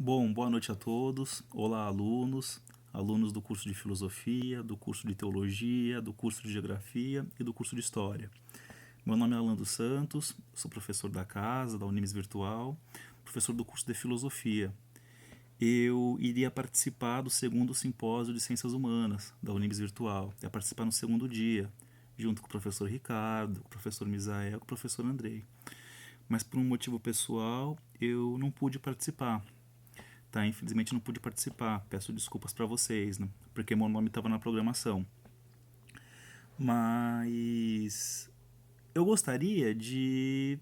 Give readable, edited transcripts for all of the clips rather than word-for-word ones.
Bom, boa noite a todos. Olá, alunos, alunos do curso de Filosofia, do curso de Teologia, do curso de Geografia e do curso de História. Meu nome é Alan dos Santos, sou professor da casa, da Unimes Virtual, professor do curso de Filosofia. Eu iria participar do segundo simpósio de Ciências Humanas da Unimes Virtual. Ia participar no segundo dia, junto com o professor Ricardo, com o professor Misael, com o professor Andrei. Mas por um motivo pessoal, eu não pude participar. Tá, infelizmente não pude participar. Peço desculpas para vocês, né? Porque meu nome estava na programação. Mas eu gostaria de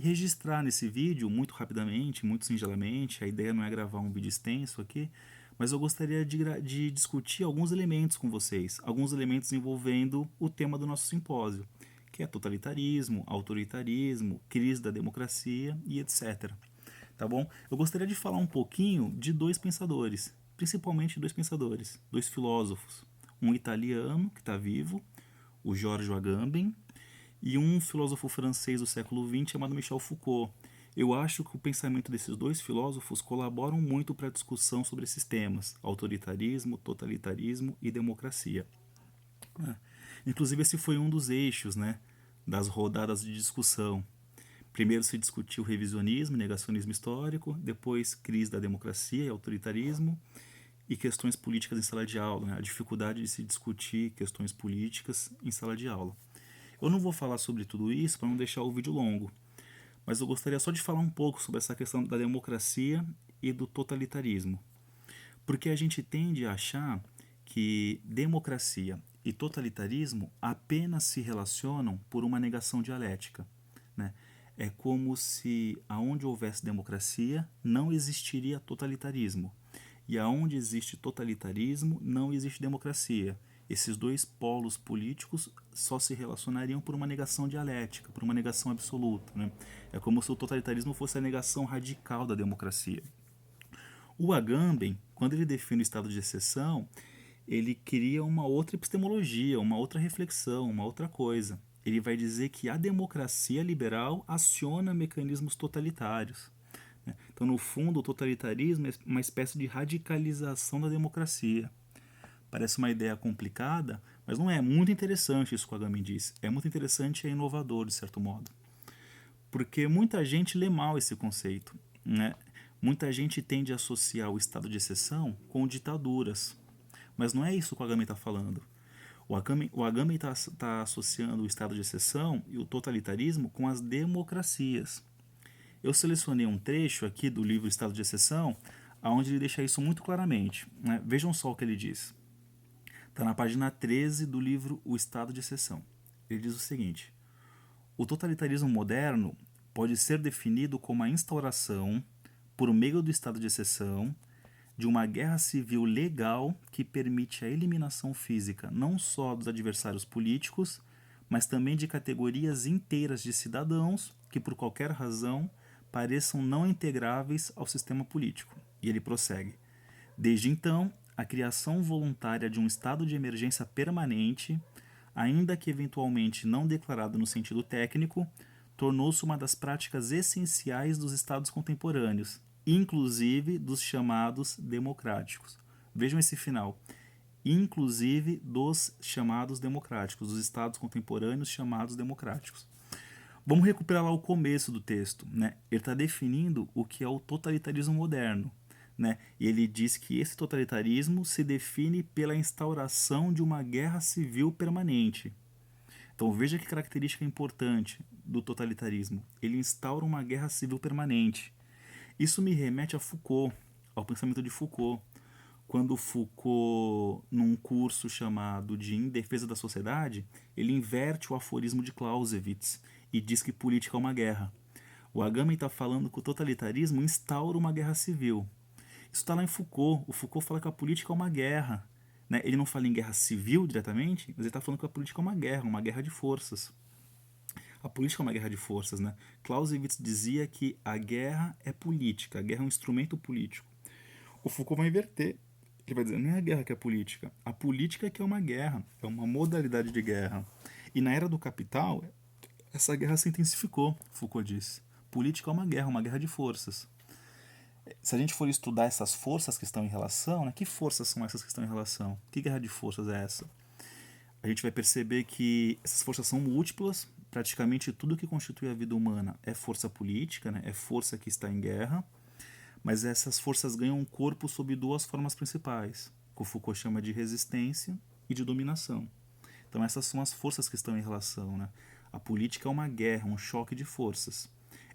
registrar nesse vídeo muito rapidamente, muito singelamente. A ideia não é gravar um vídeo extenso aqui, mas eu gostaria de discutir alguns elementos com vocês, alguns elementos envolvendo o tema do nosso simpósio, que é totalitarismo, autoritarismo, crise da democracia e etc. Tá bom? Eu gostaria de falar um pouquinho de dois pensadores, principalmente dois pensadores, dois filósofos. Um italiano que está vivo, o Giorgio Agamben, e um filósofo francês do século XX chamado Michel Foucault. Eu acho que o pensamento desses dois filósofos colaboram muito para a discussão sobre esses temas, autoritarismo, totalitarismo e democracia. Inclusive esse foi um dos eixos, né, das rodadas de discussão. Primeiro se discutiu revisionismo, negacionismo histórico, depois crise da democracia e autoritarismo e questões políticas em sala de aula, né? A dificuldade de se discutir questões políticas em sala de aula. Eu não vou falar sobre tudo isso para não deixar o vídeo longo, mas eu gostaria só de falar um pouco sobre essa questão da democracia e do totalitarismo, porque a gente tende a achar que democracia e totalitarismo apenas se relacionam por uma negação dialética, né? É como se aonde houvesse democracia não existiria totalitarismo e aonde existe totalitarismo não existe democracia. Esses dois polos políticos só se relacionariam por uma negação dialética, por uma negação absoluta, né? É como se o totalitarismo fosse a negação radical da democracia. O Agamben, quando ele define o estado de exceção, ele cria uma outra epistemologia, uma outra reflexão, uma outra coisa. Ele vai dizer que a democracia liberal aciona mecanismos totalitários, né? Então, no fundo, o totalitarismo é uma espécie de radicalização da democracia. Parece uma ideia complicada, mas não é. É muito interessante isso que o Agamben diz. É muito interessante e é inovador, de certo modo. Porque muita gente lê mal esse conceito, né? Muita gente tende a associar o estado de exceção com ditaduras. Mas não é isso que o Agamben está falando. O Agamben está associando o estado de exceção e o totalitarismo com as democracias. Eu selecionei um trecho aqui do livro Estado de Exceção, onde ele deixa isso muito claramente, né? Vejam só o que ele diz. Está na página 13 do livro O Estado de Exceção. Ele diz o seguinte: o totalitarismo moderno pode ser definido como a instauração, por meio do estado de exceção, de uma guerra civil legal que permite a eliminação física não só dos adversários políticos, mas também de categorias inteiras de cidadãos que, por qualquer razão, pareçam não integráveis ao sistema político. E ele prossegue. Desde então, a criação voluntária de um estado de emergência permanente, ainda que eventualmente não declarado no sentido técnico, tornou-se uma das práticas essenciais dos estados contemporâneos, inclusive dos chamados democráticos. Vejam esse final. Inclusive dos chamados democráticos, dos estados contemporâneos chamados democráticos. Vamos recuperar lá o começo do texto, né? Ele está definindo o que é o totalitarismo moderno, né? E ele diz que esse totalitarismo se define pela instauração de uma guerra civil permanente. Então veja que característica importante do totalitarismo. Ele instaura uma guerra civil permanente. Isso me remete a Foucault, ao pensamento de Foucault. Quando Foucault, num curso chamado de Em Defesa da Sociedade, ele inverte o aforismo de Clausewitz e diz que política é uma guerra. O Agamben está falando que o totalitarismo instaura uma guerra civil. Isso está lá em Foucault. O Foucault fala que a política é uma guerra, né? Ele não fala em guerra civil diretamente, mas ele está falando que a política é uma guerra de forças. A política é uma guerra de forças, né? Clausewitz dizia que a guerra é política, a guerra é um instrumento político. O Foucault vai inverter. Ele vai dizer, não é a guerra que é política. A política é que é uma guerra, é uma modalidade de guerra. E na era do capital, essa guerra se intensificou, Foucault diz. Política é uma guerra de forças. se a gente for estudar essas forças que estão em relação, né, que forças são essas que estão em relação? Que guerra de forças é essa? A gente vai perceber que essas forças são múltiplas, praticamente tudo que constitui a vida humana é força política, né, é força que está em guerra, mas essas forças ganham um corpo sob duas formas principais, que o Foucault chama de resistência e de dominação. Então essas são as forças que estão em relação, né? A política é uma guerra, um choque de forças.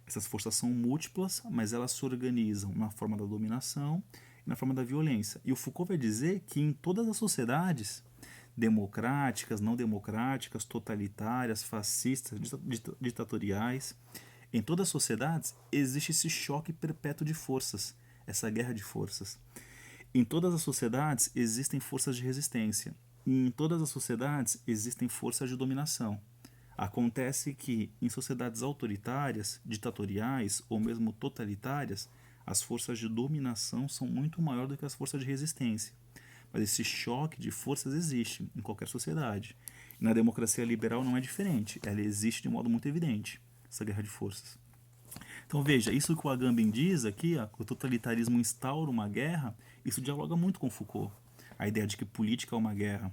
Essas forças são múltiplas, mas elas se organizam na forma da dominação e na forma da violência. E o Foucault vai dizer que em todas as sociedades, democráticas, não democráticas, totalitárias, fascistas, ditatoriais, em todas as sociedades existe esse choque perpétuo de forças, essa guerra de forças. Em todas as sociedades existem forças de resistência. E em todas as sociedades existem forças de dominação. Acontece que em sociedades autoritárias, ditatoriais ou mesmo totalitárias, as forças de dominação são muito maiores do que as forças de resistência. Mas esse choque de forças existe em qualquer sociedade. E na democracia liberal não é diferente. Ela existe de modo muito evidente, essa guerra de forças. Então veja, isso que o Agamben diz aqui, ó, que o totalitarismo instaura uma guerra, isso dialoga muito com Foucault. A ideia de que política é uma guerra.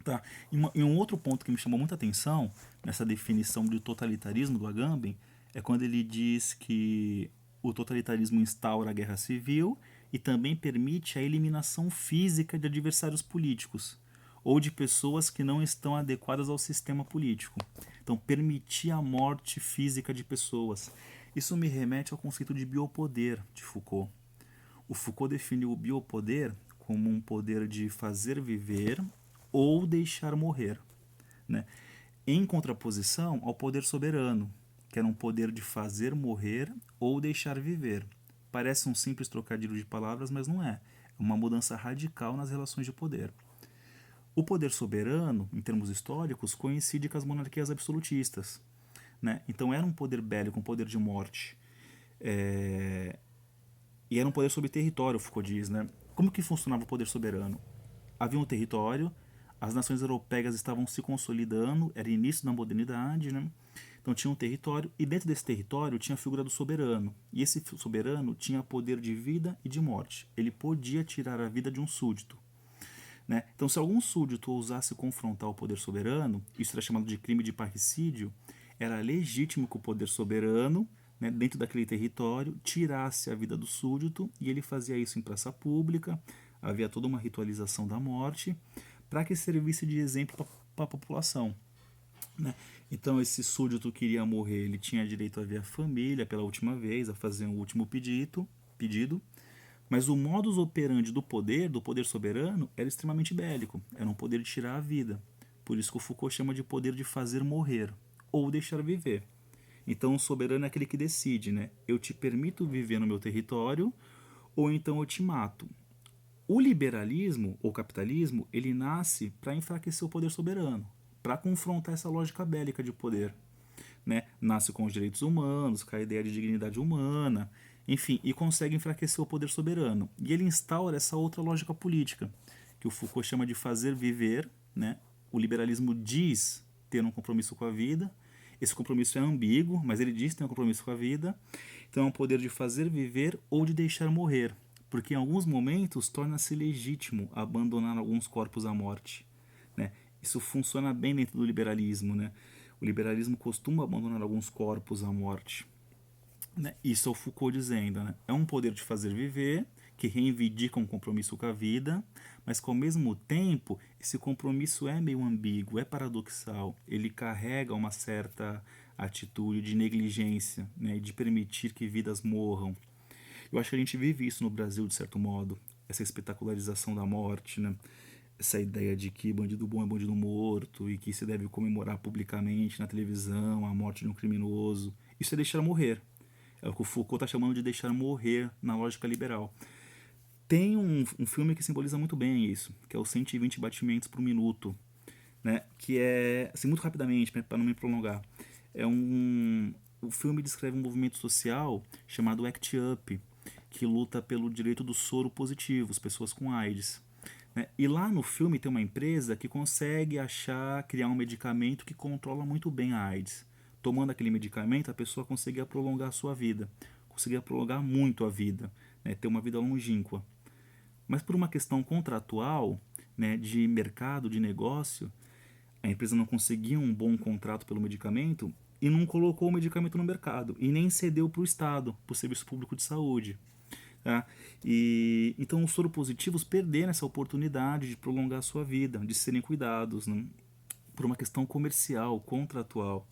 Tá? E um outro ponto que me chamou muita atenção nessa definição de totalitarismo do Agamben é quando ele diz que o totalitarismo instaura a guerra civil e também permite a eliminação física de adversários políticos ou de pessoas que não estão adequadas ao sistema político. Então, permitir a morte física de pessoas. Isso me remete ao conceito de biopoder de Foucault. O Foucault definiu o biopoder como um poder de fazer viver ou deixar morrer, né? Em contraposição ao poder soberano, que era um poder de fazer morrer ou deixar viver. Parece um simples trocadilho de palavras, mas não é. É uma mudança radical nas relações de poder. O poder soberano, em termos históricos, coincide com as monarquias absolutistas, né? Então era um poder bélico, um poder de morte. E era um poder sobre território, Foucault diz, né? Como que funcionava o poder soberano? Havia um território, as nações europeias estavam se consolidando, era início da modernidade, né? Então tinha um território, e dentro desse território tinha a figura do soberano. E esse soberano tinha poder de vida e de morte. Ele podia tirar a vida de um súdito, né? Então, se algum súdito ousasse confrontar o poder soberano, isso era chamado de crime de parricídio, era legítimo que o poder soberano, né, dentro daquele território, tirasse a vida do súdito, e ele fazia isso em praça pública, havia toda uma ritualização da morte, para que servisse de exemplo para a população, né? Então, esse súdito que iria morrer, ele tinha direito a ver a família pela última vez, a fazer um último pedido, mas o modus operandi do poder soberano, era extremamente bélico. Era um poder de tirar a vida. Por isso que o Foucault chama de poder de fazer morrer ou deixar viver. Então o soberano é aquele que decide, né? Eu te permito viver no meu território ou então eu te mato. O liberalismo ou capitalismo, ele nasce para enfraquecer o poder soberano, para confrontar essa lógica bélica de poder, né? Nasce com os direitos humanos, com a ideia de dignidade humana, enfim, e consegue enfraquecer o poder soberano. E ele instaura essa outra lógica política, que o Foucault chama de fazer viver, né? O liberalismo diz ter um compromisso com a vida, esse compromisso é ambíguo, mas ele diz ter um compromisso com a vida, então é um poder de fazer viver ou de deixar morrer, porque em alguns momentos torna-se legítimo abandonar alguns corpos à morte, né? Isso funciona bem dentro do liberalismo, né? O liberalismo costuma abandonar alguns corpos à morte, né? Isso é o Foucault dizendo, né? É um poder de fazer viver, que reivindica um compromisso com a vida, mas que ao mesmo tempo esse compromisso é meio ambíguo, é paradoxal. Ele carrega uma certa atitude de negligência, né? De permitir que vidas morram. Eu acho que a gente vive isso no Brasil, de certo modo, essa espetacularização da morte, né? Essa ideia de que bandido bom é bandido morto e que se deve comemorar publicamente na televisão a morte de um criminoso. Isso é deixar morrer. É o que o Foucault está chamando de deixar morrer na lógica liberal. Tem um filme que simboliza muito bem isso, que é o 120 batimentos por minuto, né? Que é, assim, muito rapidamente, para não me prolongar, o filme descreve um movimento social chamado ACT UP, que luta pelo direito do soro positivo, as pessoas com AIDS, né? E lá no filme tem uma empresa que consegue criar um medicamento que controla muito bem a AIDS. Tomando aquele medicamento, a pessoa conseguia prolongar a sua vida, conseguiria prolongar muito a vida, né, ter uma vida longínqua. Mas por uma questão contratual, né, de mercado, de negócio, a empresa não conseguia um bom contrato pelo medicamento e não colocou o medicamento no mercado e nem cedeu para o Estado, para o Serviço Público de Saúde. Tá? E então os soropositivos perderam essa oportunidade de prolongar a sua vida, de serem cuidados, né? Por uma questão comercial, contratual.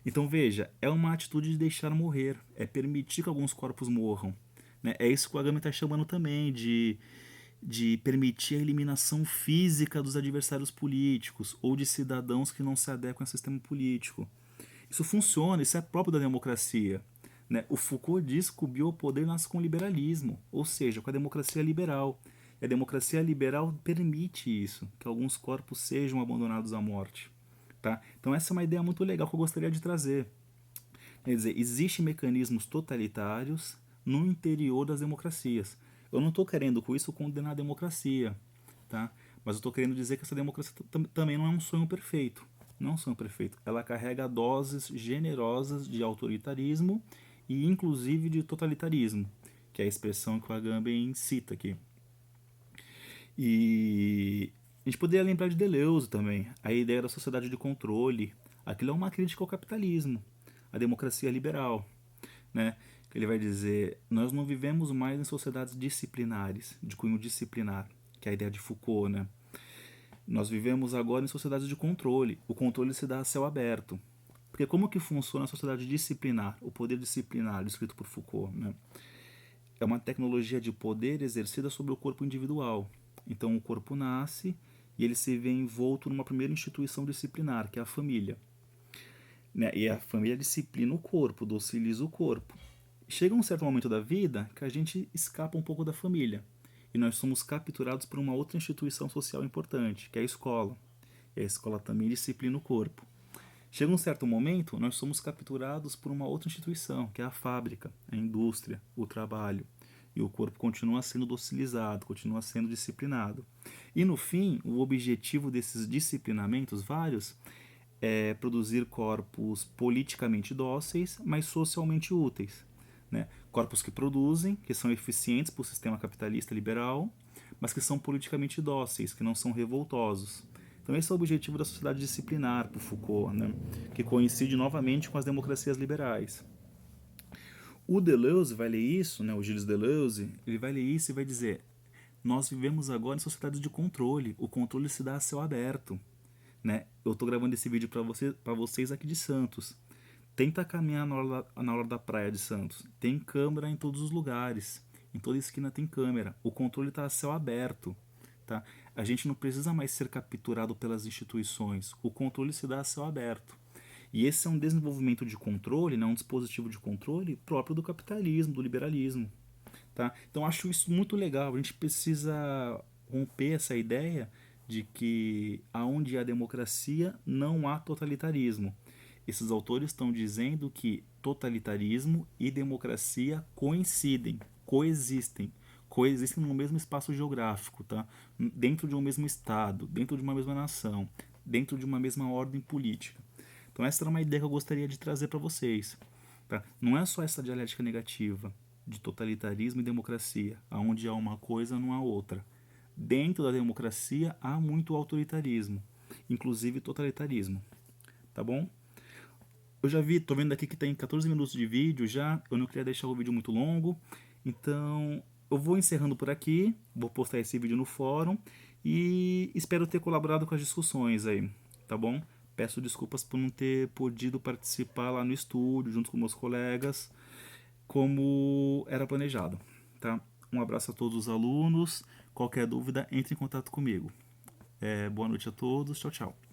Então veja, é uma atitude de deixar morrer, é permitir que alguns corpos morram. Né? É isso que o Agami está chamando também de permitir a eliminação física dos adversários políticos ou de cidadãos que não se adequam ao sistema político. Isso funciona, isso é próprio da democracia. Né? O Foucault diz que o biopoder nasce com o liberalismo, ou seja, com a democracia liberal. E a democracia liberal permite isso, que alguns corpos sejam abandonados à morte. Tá? Então essa é uma ideia muito legal que eu gostaria de trazer. Quer dizer, existem mecanismos totalitários no interior das democracias. Eu não estou querendo com isso condenar a democracia, tá? Mas eu estou querendo dizer que essa democracia também não é um sonho perfeito. Não é um sonho perfeito. Ela carrega doses generosas de autoritarismo e inclusive de totalitarismo, que é a expressão que o Agamben cita aqui. E a gente poderia lembrar de Deleuze também, a ideia da sociedade de controle. Aquilo é uma crítica ao capitalismo, à democracia liberal, né? Ele vai dizer, nós não vivemos mais em sociedades disciplinares, de cunho disciplinar, que é a ideia de Foucault, né? Nós vivemos agora em sociedades de controle. O controle se dá a céu aberto. Porque como que funciona a sociedade disciplinar, o poder disciplinar, descrito por Foucault, né? É uma tecnologia de poder exercida sobre o corpo individual. Então o corpo nasce e ele se vê envolto numa primeira instituição disciplinar, que é a família. Né? E a família disciplina o corpo, dociliza o corpo. Chega um certo momento da vida que a gente escapa um pouco da família e nós somos capturados por uma outra instituição social importante, que é a escola. E a escola também disciplina o corpo. Chega um certo momento, nós somos capturados por uma outra instituição, que é a fábrica, a indústria, o trabalho. E o corpo continua sendo docilizado, continua sendo disciplinado. E no fim, o objetivo desses disciplinamentos vários é produzir corpos politicamente dóceis, mas socialmente úteis. Né? Corpos que produzem, que são eficientes para o sistema capitalista liberal, mas que são politicamente dóceis, que não são revoltosos. Então esse é o objetivo da sociedade disciplinar para Foucault, né? Que coincide novamente com as democracias liberais. O Deleuze vai ler isso, né? O Gilles Deleuze, ele vai ler isso e vai dizer: nós vivemos agora em sociedades de controle, o controle se dá a céu aberto. Né? Eu estou gravando esse vídeo para vocês aqui de Santos. Tenta caminhar na hora da praia de Santos. Tem câmera em todos os lugares. Em toda esquina tem câmera. O controle está a céu aberto. Tá? A gente não precisa mais ser capturado pelas instituições. O controle se dá a céu aberto. E esse é um desenvolvimento de controle, né? Um dispositivo de controle próprio do capitalismo, do liberalismo. Tá? Então acho isso muito legal. A gente precisa romper essa ideia de que aonde há democracia não há totalitarismo. Esses autores estão dizendo que totalitarismo e democracia coincidem, coexistem no mesmo espaço geográfico, tá? Dentro de um mesmo estado, dentro de uma mesma nação, dentro de uma mesma ordem política. Então essa era uma ideia que eu gostaria de trazer para vocês. Tá? Não é só essa dialética negativa de totalitarismo e democracia, aonde há uma coisa não há outra. Dentro da democracia há muito autoritarismo, inclusive totalitarismo. Tá bom? Eu já vi, tô vendo aqui que tem 14 minutos de vídeo já, eu não queria deixar o vídeo muito longo, então eu vou encerrando por aqui, vou postar esse vídeo no fórum e espero ter colaborado com as discussões aí, tá bom? Peço desculpas por não ter podido participar lá no estúdio, junto com meus colegas, como era planejado, tá? Um abraço a todos os alunos, qualquer dúvida, entre em contato comigo. Boa noite a todos, tchau, tchau.